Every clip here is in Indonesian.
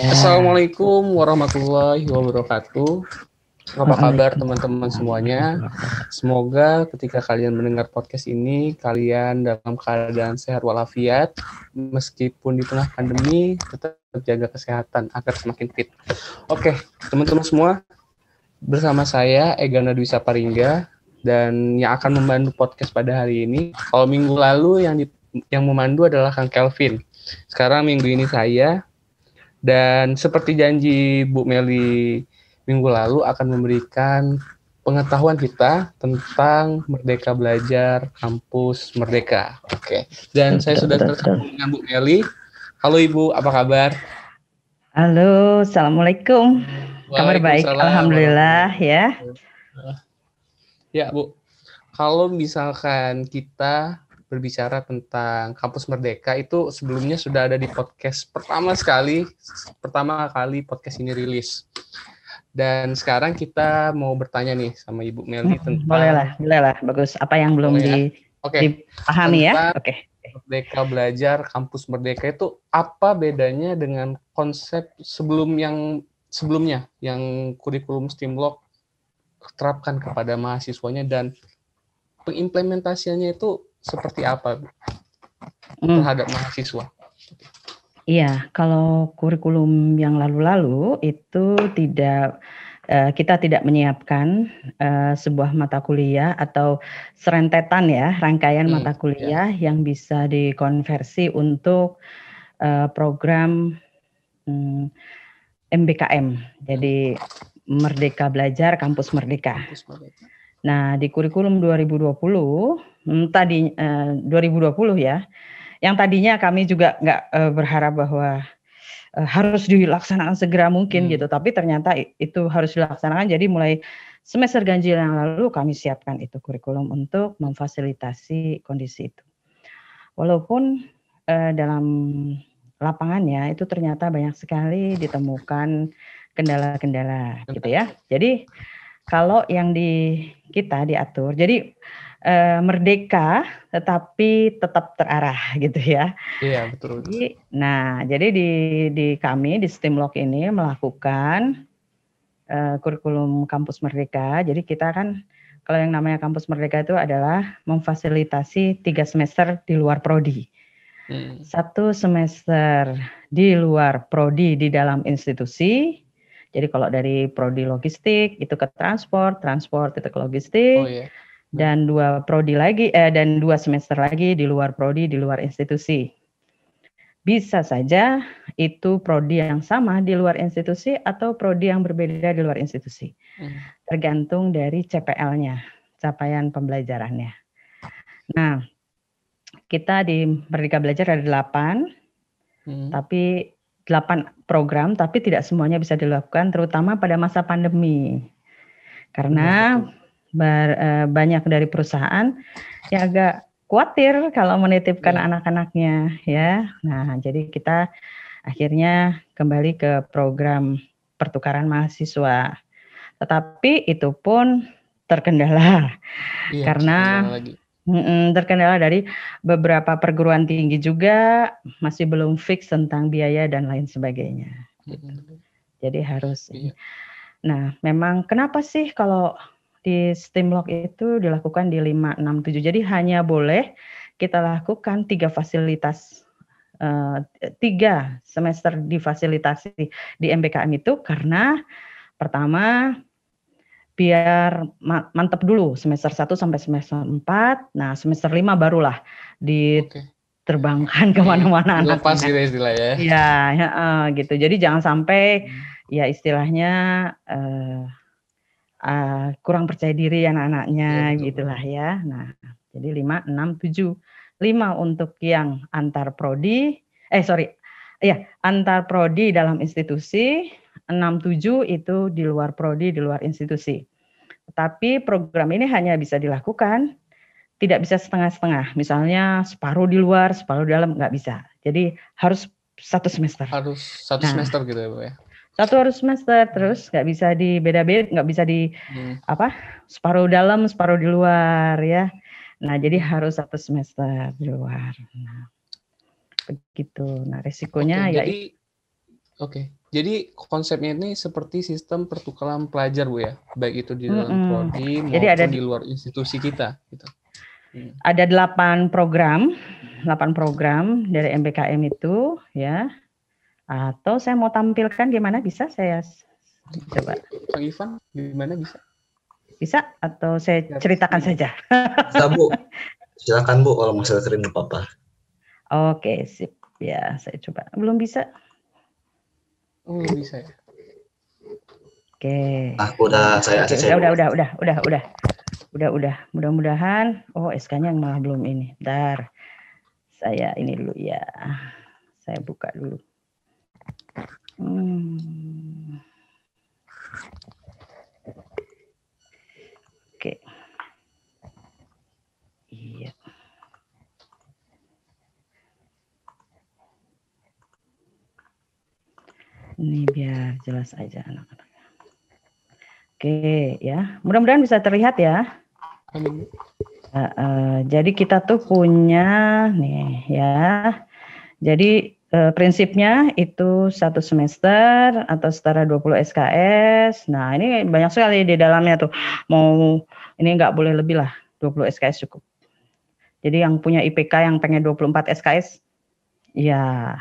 Assalamualaikum warahmatullahi wabarakatuh. Apa kabar teman-teman semuanya? Semoga ketika kalian mendengar podcast ini, kalian dalam keadaan sehat walafiat, meskipun di tengah pandemi, tetap jaga kesehatan agar semakin fit. Oke, teman-teman semua, bersama saya Ega Dwi Saparingga, dan yang akan memandu podcast pada hari ini. Kalau minggu lalu yang memandu adalah Kang Kelvin. Sekarang minggu ini saya. Dan seperti janji Bu Meli minggu lalu akan memberikan pengetahuan kita tentang Merdeka Belajar Kampus Merdeka. Oke. Dan saya sudah tersambung dengan Bu Meli. Halo Ibu, apa kabar? Halo, Assalamualaikum. Kabar baik, alhamdulillah ya. Ya Bu, kalau misalkan kita berbicara tentang Kampus Merdeka, itu sebelumnya sudah ada di podcast pertama kali podcast ini rilis. Dan sekarang kita mau bertanya nih sama Ibu Meli tentang... Boleh lah, bagus. Apa yang belum dipahami ya? Oke. Merdeka Belajar Kampus Merdeka itu apa bedanya dengan konsep sebelumnya yang kurikulum STIMLOG terapkan kepada mahasiswanya, dan pengimplementasiannya itu seperti apa terhadap mahasiswa? Iya, kalau kurikulum yang lalu-lalu itu kita tidak menyiapkan sebuah mata kuliah atau serentetan ya, rangkaian mata kuliah yang bisa dikonversi untuk program MBKM. Jadi Merdeka Belajar Kampus Merdeka. Nah, di kurikulum 2020 ya, yang tadinya kami juga nggak berharap bahwa harus dilaksanakan segera mungkin gitu, tapi ternyata itu harus dilaksanakan. Jadi mulai semester ganjil yang lalu kami siapkan itu kurikulum untuk memfasilitasi kondisi itu. Walaupun dalam lapangannya itu ternyata banyak sekali ditemukan kendala-kendala gitu ya. Jadi kalau yang kita diatur, jadi merdeka tetapi tetap terarah gitu ya. Iya, betul. Jadi di kami di STIMLOG ini melakukan kurikulum Kampus Merdeka. Jadi kita kan kalau yang namanya Kampus Merdeka itu adalah memfasilitasi 3 semester di luar prodi. 1 semester di luar prodi di dalam institusi. Jadi kalau dari prodi logistik itu ke transport itu ke logistik. Dan 2 semester lagi di luar prodi di luar institusi. Bisa saja itu prodi yang sama di luar institusi atau prodi yang berbeda di luar institusi. Tergantung dari CPL-nya, capaian pembelajarannya. Nah, kita di Merdeka Belajar ada 8, tapi 8 program, tapi tidak semuanya bisa dilakukan, terutama pada masa pandemi. Karena banyak dari perusahaan yang agak khawatir kalau menitipkan anak-anaknya ya. Nah, jadi kita akhirnya kembali ke program pertukaran mahasiswa. Tetapi itu pun terkendala karena terkendala dari beberapa perguruan tinggi juga masih belum fix tentang biaya dan lain sebagainya. Gitu. Jadi harus. Nah, memang kenapa sih kalau di STIMLOG itu dilakukan di 5, 6, 7. Jadi hanya boleh kita lakukan 3 fasilitas, 3 semester difasilitasi di MBKM itu karena pertama biar mantap dulu semester 1 sampai semester 4. Nah, semester 5 barulah diterbangkan kemana-mana lepas gitu istilahnya. Iya, gitu. Jadi jangan sampai ya istilahnya kurang percaya diri anak-anaknya gitulah ya. Nah, jadi 5, 6, 7. 5 untuk yang antar prodi, antar prodi dalam institusi, 6, 7 itu di luar prodi, di luar institusi. Tapi program ini hanya bisa dilakukan, tidak bisa setengah-setengah. Misalnya separuh di luar, separuh di dalam, nggak bisa. Jadi harus 1 semester. Harus 1 semester gitu ya Bu ya? 1 harus semester, terus nggak bisa di beda-beda, nggak bisa di separuh dalam, separuh di luar ya. Nah, jadi harus 1 semester di luar. Nah, begitu. Nah, resikonya jadi Oke. Jadi konsepnya ini seperti sistem pertukaran pelajar, Bu ya, baik itu di dalam prodi Jadi ada maupun di luar institusi kita, gitu. Ada 8 program dari MBKM itu ya. Atau saya mau tampilkan gimana, bisa saya coba. Kang Ivan, gimana bisa? Bisa atau saya ceritakan saja? Bisa, Bu. Silakan, Bu, kalau mau screen apa-apa. Oke, sip. Ya, saya coba. Belum bisa. Oh, belum bisa ya. Oke. Udah saya Oke, udah. Mudah-mudahan. Oh, SK-nya malah belum ini. Bentar. Saya ini dulu ya. Saya buka dulu. Oke. Iya. Ini biar jelas aja anak-anak. Oke ya, mudah-mudahan bisa terlihat ya. Jadi kita tuh punya nih ya. Jadi prinsipnya itu 1 semester atau setara 20 SKS. Nah ini banyak sekali di dalamnya tuh. Mau ini nggak boleh lebih lah, 20 SKS cukup. Jadi yang punya IPK yang pengen 24 SKS, ya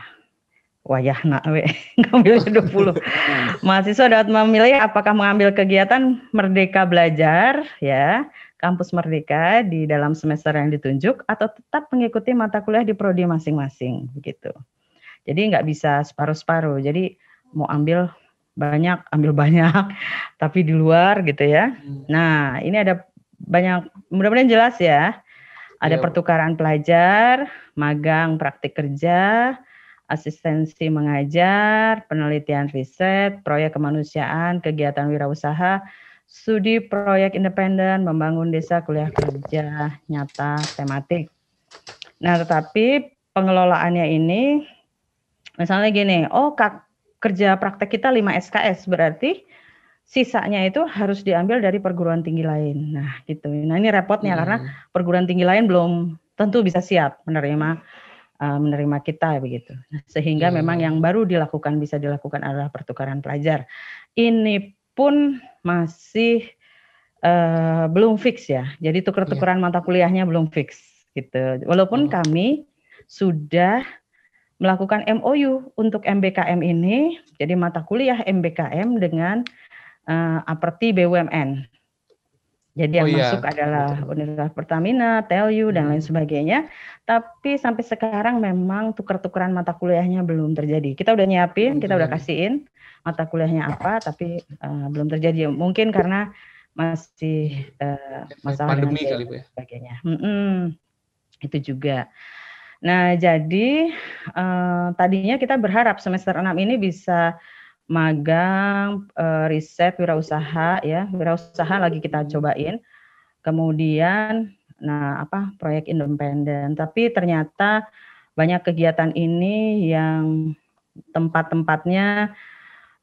wayah nak ngambilnya 20. Mahasiswa dapat memilih apakah mengambil kegiatan Merdeka Belajar ya, Kampus Merdeka di dalam semester yang ditunjuk atau tetap mengikuti mata kuliah di prodi masing-masing begitu. Jadi nggak bisa separuh-separuh. Jadi mau ambil banyak, tapi di luar gitu ya. Nah, ini ada banyak, mudah-mudahan jelas ya. Ada pertukaran pelajar, magang praktik kerja, asistensi mengajar, penelitian riset, proyek kemanusiaan, kegiatan wirausaha, studi proyek independen, membangun desa, kuliah kerja nyata tematik. Nah, tetapi pengelolaannya ini, misalnya gini, kerja praktek kita 5 SKS, berarti sisanya itu harus diambil dari perguruan tinggi lain. Nah, gitu. Nah, ini repotnya karena perguruan tinggi lain belum tentu bisa siap menerima kita begitu. Sehingga memang yang baru bisa dilakukan adalah pertukaran pelajar. Ini pun masih belum fix ya. Jadi tuker-tukeran mata kuliahnya belum fix gitu. Walaupun kami sudah melakukan MOU untuk MBKM ini, jadi mata kuliah MBKM dengan Aperti BUMN. Jadi yang masuk adalah Universitas Pertamina, TELU, dan lain sebagainya. Tapi sampai sekarang memang tuker-tukeran mata kuliahnya belum terjadi. Kita udah nyiapin, kita udah kasihin mata kuliahnya apa, tapi belum terjadi. Mungkin karena masih masalah pandemi dengan kali Bu ya. Sebagainya. Itu juga. Nah, jadi tadinya kita berharap semester 6 ini bisa magang, riset, wirausaha ya, wirausaha lagi kita cobain. Kemudian, proyek independen. Tapi ternyata banyak kegiatan ini yang tempat-tempatnya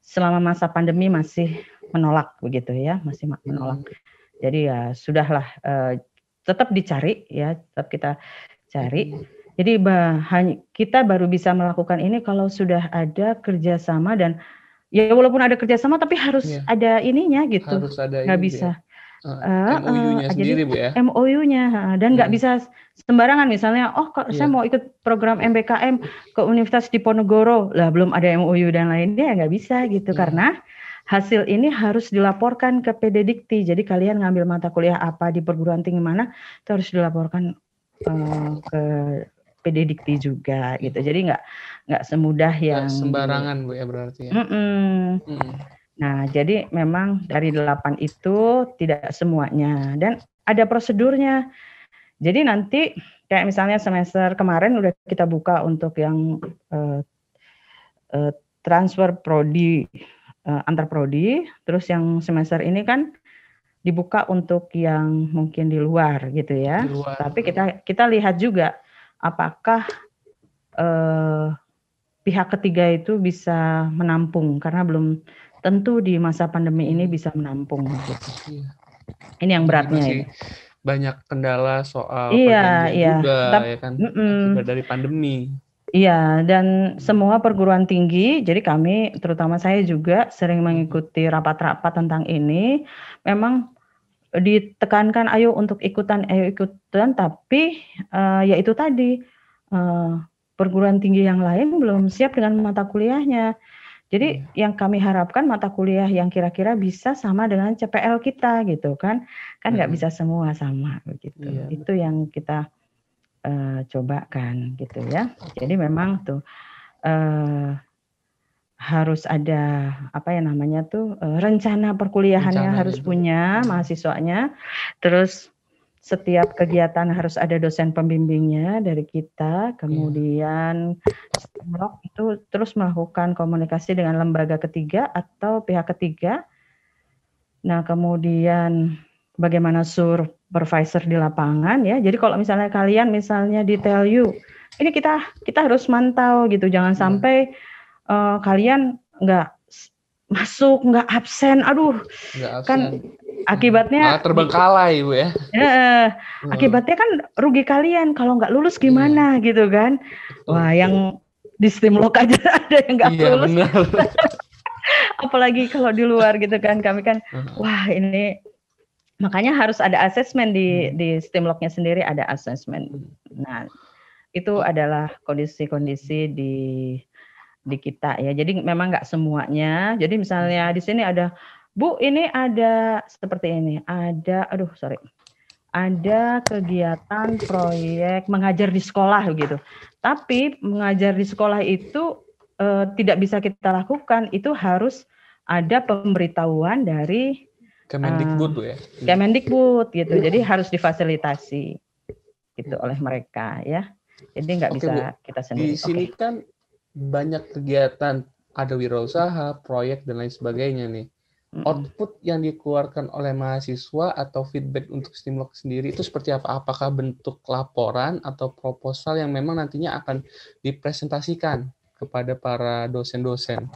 selama masa pandemi masih menolak begitu ya, masih menolak. Jadi ya sudahlah, tetap dicari ya, tetap kita cari. Jadi kita baru bisa melakukan ini kalau sudah ada kerjasama dan ya walaupun ada kerjasama tapi harus ada ininya gitu. Harus ada nggak bisa. MOU-nya sendiri Bu ya. MOU-nya dan nggak bisa sembarangan misalnya. Saya mau ikut program MBKM ke Universitas Diponegoro lah belum ada MOU dan lainnya nggak bisa gitu karena hasil ini harus dilaporkan ke PDDikti. Jadi kalian ngambil mata kuliah apa di perguruan tinggi mana itu harus dilaporkan ke PDDikti juga gitu. Jadi nggak semudah yang sembarangan Bu ya berarti ya. Nah, jadi memang dari 8 itu tidak semuanya dan ada prosedurnya. Jadi nanti kayak misalnya semester kemarin udah kita buka untuk yang transfer prodi antar prodi, terus yang semester ini kan dibuka untuk yang mungkin di luar gitu ya. Tapi kita lihat juga apakah pihak ketiga itu bisa menampung karena belum tentu di masa pandemi ini bisa menampung gitu. Ini yang beratnya masih banyak kendala soal juga ya kan akibat dari pandemi. Iya, dan semua perguruan tinggi, jadi kami, terutama saya juga sering mengikuti rapat-rapat tentang ini. Memang ditekankan, ayo ikutan, tapi ya itu tadi, perguruan tinggi yang lain belum siap dengan mata kuliahnya. Jadi yang kami harapkan mata kuliah yang kira-kira bisa sama dengan CPL kita gitu kan nggak bisa semua sama begitu. Iya. Itu yang kita coba kan gitu ya. Jadi memang tuh harus ada rencana perkuliahannya harus punya mahasiswanya. Terus setiap kegiatan harus ada dosen pembimbingnya dari kita. Kemudian STIMLOK itu terus melakukan komunikasi dengan lembaga ketiga atau pihak ketiga. Nah, kemudian bagaimana supervisor di lapangan ya. Jadi kalau misalnya kalian di tell you, ini kita harus mantau gitu. Jangan sampai kalian nggak masuk, nggak absen. Aduh, nggak absen. Kan akibatnya malah terbengkalai Bu ya. Akibatnya kan rugi kalian kalau nggak lulus gimana gitu kan. Wah, yang di STIMLOK aja ada yang nggak lulus. Benar. Apalagi kalau di luar gitu kan, kami kan wah ini makanya harus ada asesmen di STIMLOK-nya sendiri, ada asesmen. Nah, itu adalah kondisi-kondisi di kita ya. Jadi memang nggak semuanya. Jadi misalnya di sini ada, Bu, ini ada seperti ini. Ada kegiatan proyek mengajar di sekolah gitu. Tapi mengajar di sekolah itu tidak bisa kita lakukan. Itu harus ada pemberitahuan dari Kemendikbud Bu ya. Kemendikbud gitu. Jadi harus difasilitasi gitu oleh mereka ya. Jadi nggak bisa Bu, kita sendiri. Di sini kan banyak kegiatan, ada wirausaha, proyek dan lain sebagainya nih. Output yang dikeluarkan oleh mahasiswa atau feedback untuk STIMLOK sendiri itu seperti apa? Apakah bentuk laporan atau proposal yang memang nantinya akan dipresentasikan kepada para dosen-dosen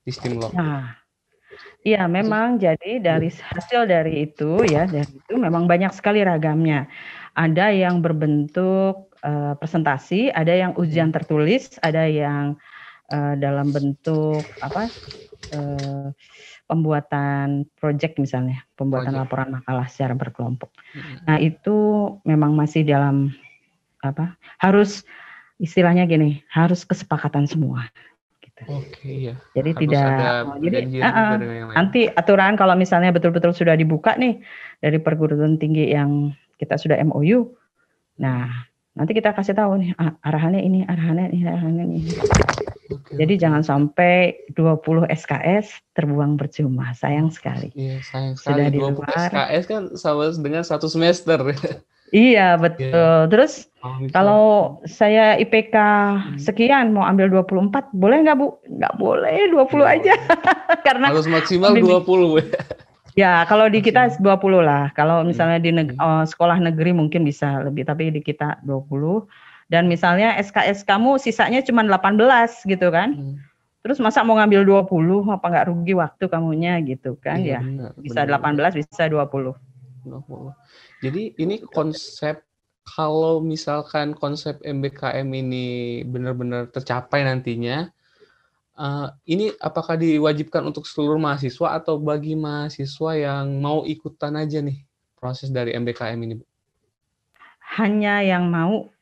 di STIMLOK? Nah, iya memang jadi dari hasil dari itu memang banyak sekali ragamnya. Ada yang berbentuk presentasi, ada yang ujian tertulis, ada yang dalam bentuk pembuatan proyek misalnya, pembuatan laporan makalah secara berkelompok. Nah, itu memang masih dalam harus istilahnya gini, harus kesepakatan semua. Gitu. Oke, ya. Jadi nanti aturan kalau misalnya betul-betul sudah dibuka nih dari perguruan tinggi yang kita sudah MOU. Nah, nanti kita kasih tahu nih arahannya ini. Jadi jangan sampai 20 SKS terbuang percuma, sayang sekali. Iya, sayang sekali. 20 SKS kan sama dengan 1 semester. Iya, betul. Yeah. Terus kalau saya IPK sekian mau ambil 24, boleh nggak Bu? Nggak boleh, 20 aja. Karena harus maksimal 20. Ya, kalau di kita 20 lah. Kalau misalnya di sekolah negeri mungkin bisa lebih, tapi di kita 20. Dan misalnya SKS kamu sisanya cuma 18 gitu kan. Terus masa mau ngambil 20, apa nggak rugi waktu kamunya gitu kan ya. Bisa 18, bisa 20. Jadi ini konsep, kalau misalkan konsep MBKM ini benar-benar tercapai nantinya, ini apakah diwajibkan untuk seluruh mahasiswa atau bagi mahasiswa yang mau ikutan aja nih proses dari MBKM ini, Bu? Hanya yang mau.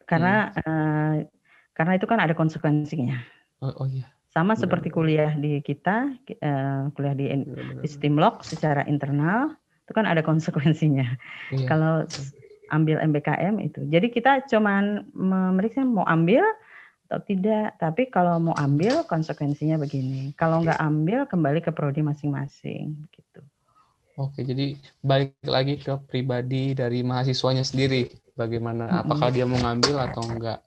Karena itu kan ada konsekuensinya. Oh iya. Sama seperti kuliah di kita, kuliah di STIMLOK secara internal, itu kan ada konsekuensinya. Iya. Kalau ambil MBKM itu. Jadi kita cuman memeriksa mau ambil atau tidak. Tapi kalau mau ambil konsekuensinya begini. Kalau nggak ambil kembali ke prodi masing-masing. Gitu. Oke, jadi balik lagi ke pribadi dari mahasiswanya sendiri. Bagaimana, apakah dia mau ngambil atau enggak.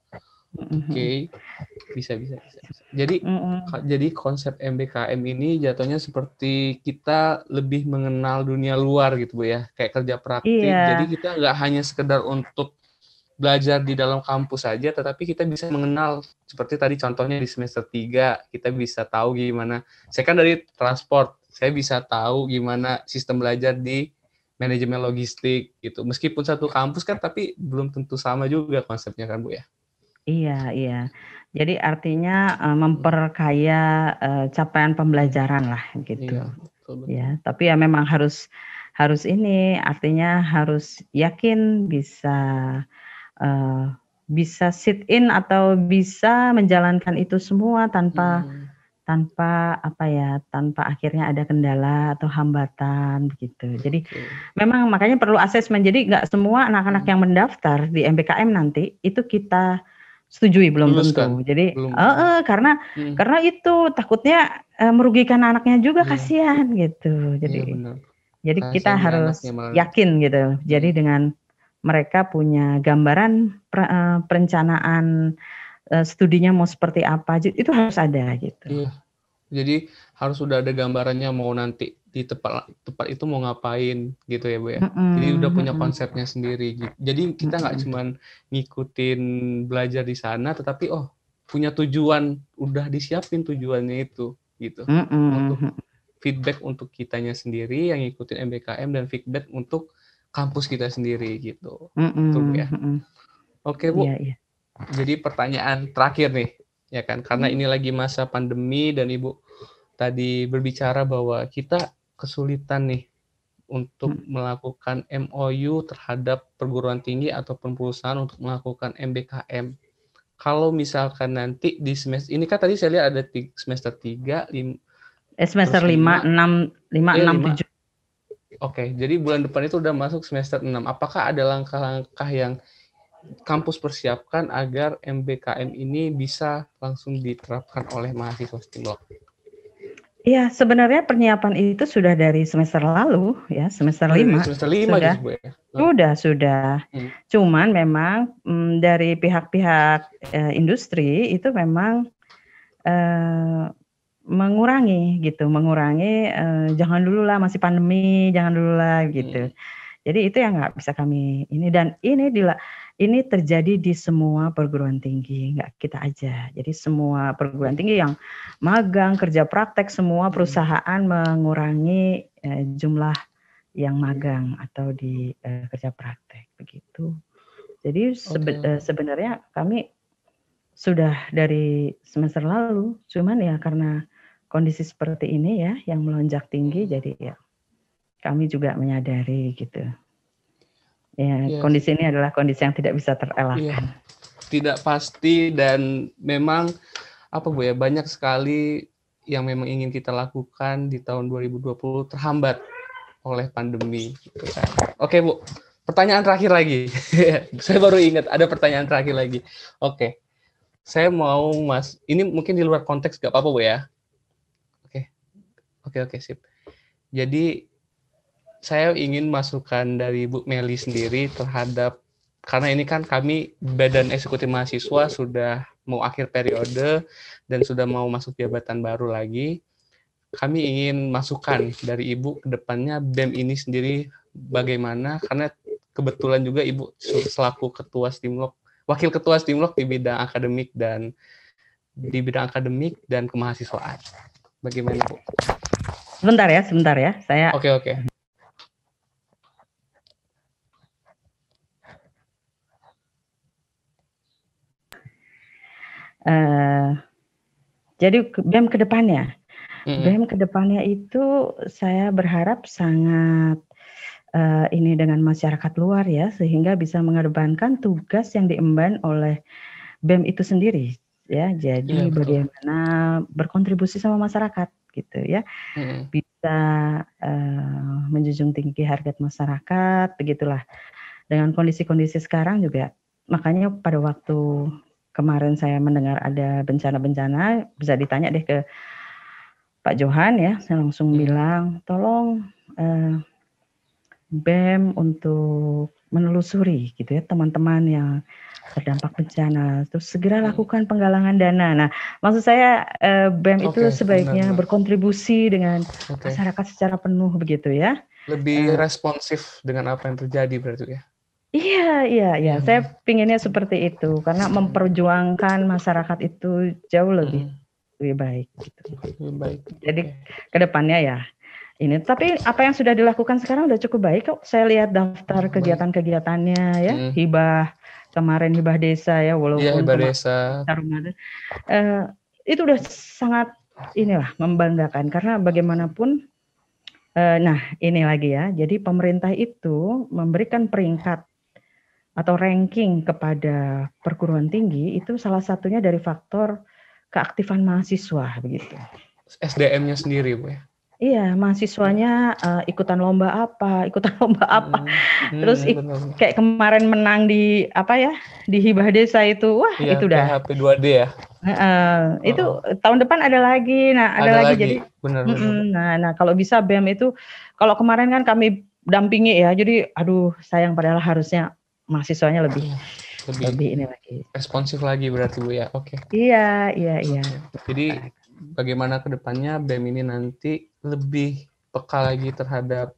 Oke, bisa. Jadi konsep MBKM ini jatuhnya seperti kita lebih mengenal dunia luar gitu Bu ya, kayak kerja praktik. Iya. Jadi kita nggak hanya sekedar untuk belajar di dalam kampus saja, tetapi kita bisa mengenal, seperti tadi contohnya di semester 3, kita bisa tahu gimana, saya kan dari transport, saya bisa tahu gimana sistem belajar di manajemen logistik gitu. Meskipun satu kampus kan, tapi belum tentu sama juga konsepnya kan Bu ya. Iya. Jadi artinya memperkaya capaian pembelajaran lah gitu. Iya, betul. Ya, tapi ya memang harus ini, artinya harus yakin bisa sit in atau bisa menjalankan itu semua tanpa akhirnya ada kendala atau hambatan begitu. Jadi memang makanya perlu asesmen. Jadi nggak semua anak-anak yang mendaftar di MBKM nanti itu kita setujui, belum Lulus tentu. kan? Jadi Belum. karena itu takutnya merugikan anaknya juga, kasihan gitu. Jadi benar. Jadi Kasihan kita harus anaknya yakin gitu. Jadi dengan mereka punya gambaran perencanaan studinya mau seperti apa, itu harus ada gitu. Iya. Jadi harus sudah ada gambarannya mau nanti di tempat itu mau ngapain gitu ya Bu ya. Jadi udah punya konsepnya sendiri gitu. Jadi kita nggak cuman ngikutin belajar di sana, tetapi punya tujuan, udah disiapin tujuannya itu gitu. Untuk feedback untuk kitanya sendiri yang ngikutin MBKM dan feedback untuk kampus kita sendiri gitu. Betul Bu ya. Oke Bu. Iya. Jadi pertanyaan terakhir nih, ya kan? Karena ini lagi masa pandemi dan Ibu tadi berbicara bahwa kita kesulitan nih untuk melakukan MOU terhadap perguruan tinggi ataupun perusahaan untuk melakukan MBKM. Kalau misalkan nanti di semester ini kan tadi saya lihat ada semester 3, semester 5, 6, 7. Oke, jadi bulan depan itu udah masuk semester 6. Apakah ada langkah-langkah yang kampus persiapkan agar MBKM ini bisa langsung diterapkan oleh mahasiswa STIMLOK? Iya, sebenarnya penyiapan itu sudah dari semester lalu ya, semester 5. Semester 5 sudah. Bu ya? Sudah. Cuman memang dari pihak-pihak industri itu memang mengurangi jangan dulu lah, masih pandemi, jangan dulu lah gitu. Jadi itu yang nggak bisa kami ini, dan ini terjadi di semua perguruan tinggi, nggak kita aja. Jadi semua perguruan tinggi yang magang, kerja praktek, semua perusahaan mengurangi jumlah yang magang atau di kerja praktek begitu. Jadi sebenarnya kami sudah dari semester lalu, cuman ya karena kondisi seperti ini ya yang melonjak tinggi, jadi ya kami juga menyadari gitu. Ya, kondisi ini adalah kondisi yang tidak bisa terelakkan. Tidak pasti, dan memang Bu ya, banyak sekali yang memang ingin kita lakukan di tahun 2020 terhambat oleh pandemi gitu kan. Oke Bu, pertanyaan terakhir lagi. Saya baru ingat ada pertanyaan terakhir lagi. Oke. Saya mau ini mungkin di luar konteks gak apa-apa Bu ya? Oke, sip. Jadi saya ingin masukan dari Bu Meli sendiri terhadap, karena ini kan kami Badan Eksekutif Mahasiswa sudah mau akhir periode dan sudah mau masuk jabatan baru lagi. Kami ingin masukan dari Ibu ke depannya BEM ini sendiri bagaimana, karena kebetulan juga Ibu selaku ketua STIMLOK, wakil ketua STIMLOK di bidang akademik dan kemahasiswaan. Bagaimana Bu? Sebentar ya. Saya Oke. Jadi BEM ke depannya. BEM ke depannya itu saya berharap sangat ini dengan masyarakat luar ya, sehingga bisa mengedepankan tugas yang diemban oleh BEM itu sendiri ya. Jadi bagaimana berkontribusi sama masyarakat gitu ya. Bisa menjunjung tinggi harkat masyarakat, begitulah. Dengan kondisi-kondisi sekarang juga, makanya pada waktu kemarin saya mendengar ada bencana-bencana, bisa ditanya deh ke Pak Johan ya, saya langsung bilang tolong BEM untuk menelusuri gitu ya teman-teman yang terdampak bencana, terus segera lakukan penggalangan dana. Nah, maksud saya BEM itu sebaiknya berkontribusi dengan masyarakat secara penuh begitu ya. Lebih responsif dengan apa yang terjadi berarti ya. Iya. Saya pinginnya seperti itu, karena memperjuangkan masyarakat itu jauh lebih baik gitu. Lebih baik. Jadi kedepannya ya ini. Tapi apa yang sudah dilakukan sekarang udah cukup baik kok. Saya lihat daftar Baik. kegiatan-kegiatannya ya, hibah kemarin hibah desa ya, Iya, walaupun hibah desa. Ramadan, itu udah sangat inilah membanggakan karena bagaimanapun. Nah ini lagi ya, jadi pemerintah itu memberikan peringkat atau ranking kepada perguruan tinggi itu salah satunya dari faktor keaktifan mahasiswa begitu. SDM-nya sendiri, Bu ya. Iya, mahasiswanya ikutan lomba apa. Terus benar. kayak kemarin menang di apa ya, di hibah desa itu, wah Iya, itu dah. PHP 2D ya. Itu tahun depan ada lagi. Nah, ada lagi. Jadi, benar. Nah, kalau bisa BEM itu, kalau kemarin kan kami dampingi ya, jadi aduh sayang padahal harusnya mahasiswanya lebih ini lagi. Responsif lagi berarti Bu ya. Oke. Iya. Jadi bagaimana ke depannya BEM ini nanti lebih peka lagi terhadap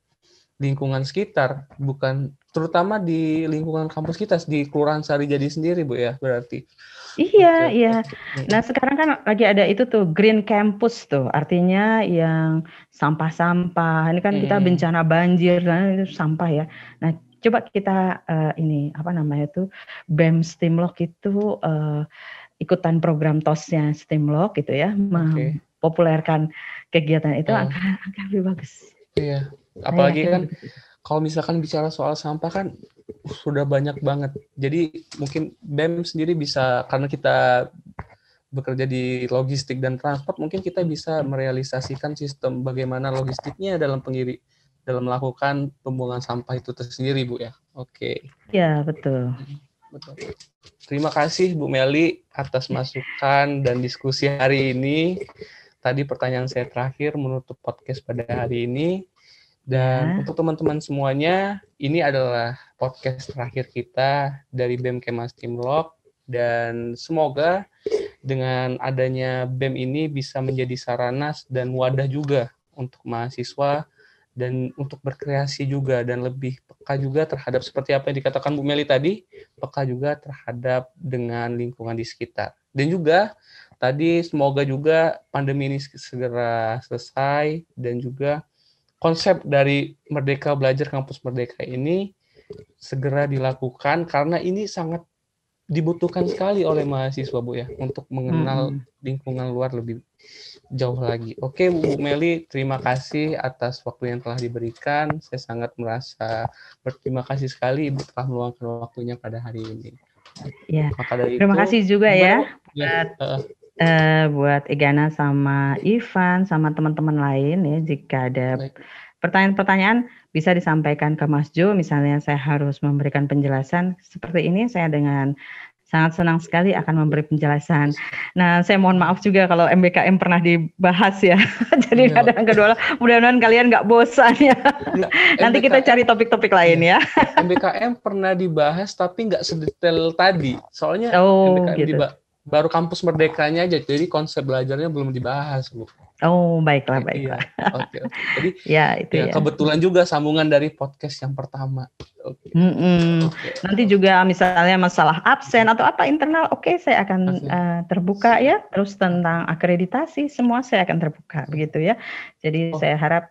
lingkungan sekitar, bukan terutama di lingkungan kampus kita di Kelurahan Sarijadi sendiri Bu ya, berarti. Iya. Nah, sekarang kan lagi ada itu tuh Green Campus tuh, artinya yang sampah-sampah. Ini kan kita bencana banjir dan itu sampah ya. Nah, coba kita ini apa namanya tuh BEM Stimlok itu ikutan program TOS-nya Stimlok gitu ya, mempopulerkan kegiatan itu angka lebih bagus. Iya, apalagi kan kalau misalkan bicara soal sampah kan sudah banyak banget. Jadi mungkin BEM sendiri bisa, karena kita bekerja di logistik dan transport, mungkin kita bisa merealisasikan sistem bagaimana logistiknya dalam melakukan pembuangan sampah itu tersendiri, Bu ya. Oke. Iya, betul. Terima kasih Bu Meli atas masukan dan diskusi hari ini. Tadi pertanyaan saya terakhir menutup podcast pada hari ini. Dan untuk teman-teman semuanya, ini adalah podcast terakhir kita dari BEM Kema Stimlok. Dan semoga dengan adanya BEM ini bisa menjadi sarana dan wadah juga untuk mahasiswa dan untuk berkreasi juga dan lebih peka juga terhadap seperti apa yang dikatakan Bu Meli tadi, peka juga terhadap dengan lingkungan di sekitar. Dan juga tadi semoga juga pandemi ini segera selesai dan juga konsep dari Merdeka Belajar Kampus Merdeka ini segera dilakukan karena ini sangat dibutuhkan sekali oleh mahasiswa Bu ya untuk mengenal lingkungan luar lebih jauh lagi. Oke Bu Meli, terima kasih atas waktu yang telah diberikan. Saya sangat merasa berterima kasih sekali Ibu telah meluangkan waktunya pada hari ini. Ya. Terima kasih juga ya buat Egana sama Ivan sama teman-teman lain ya. Jika ada pertanyaan-pertanyaan bisa disampaikan ke Mas Jo. Misalnya saya harus memberikan penjelasan seperti ini, saya dengan sangat senang sekali akan memberi penjelasan. Nah, saya mohon maaf juga kalau MBKM pernah dibahas ya. Jadi kadang kedua, mudah-mudahan kalian nggak bosan ya. Nanti kita cari topik-topik lain ya. MBKM pernah dibahas tapi nggak sedetail tadi. Soalnya MBKM baru kampus merdekanya aja, jadi konsep belajarnya belum dibahas, Bu. Oh, baiklah. Iya. Oke. Jadi ya. Kebetulan juga sambungan dari podcast yang pertama. Okay. Nanti juga misalnya masalah absen atau apa internal, saya akan terbuka ya. Terus tentang akreditasi semua saya akan terbuka begitu ya. Jadi saya harap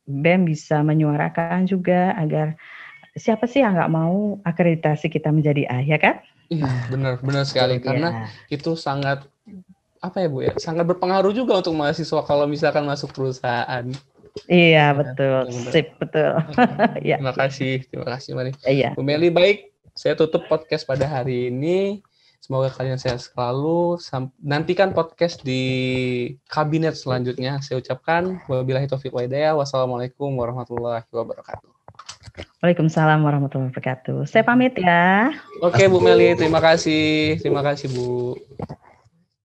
BEM bisa menyuarakan juga agar siapa sih yang nggak mau akreditasi kita menjadi A, ya kan? Iya, benar sekali karena itu sangat Bu ya, sangat berpengaruh juga untuk mahasiswa kalau misalkan masuk perusahaan. Iya, betul. Sip, betul. Terima kasih Mari. Iya. Bu Meli, baik, saya tutup podcast pada hari ini. Semoga kalian sehat selalu. Nantikan podcast di kabinet selanjutnya. Saya ucapkan wabillahi taufiq wa hidayah. Wassalamualaikum warahmatullahi wabarakatuh. Waalaikumsalam warahmatullahi wabarakatuh. Saya pamit ya. Oke, Bu Meli, terima kasih Bu.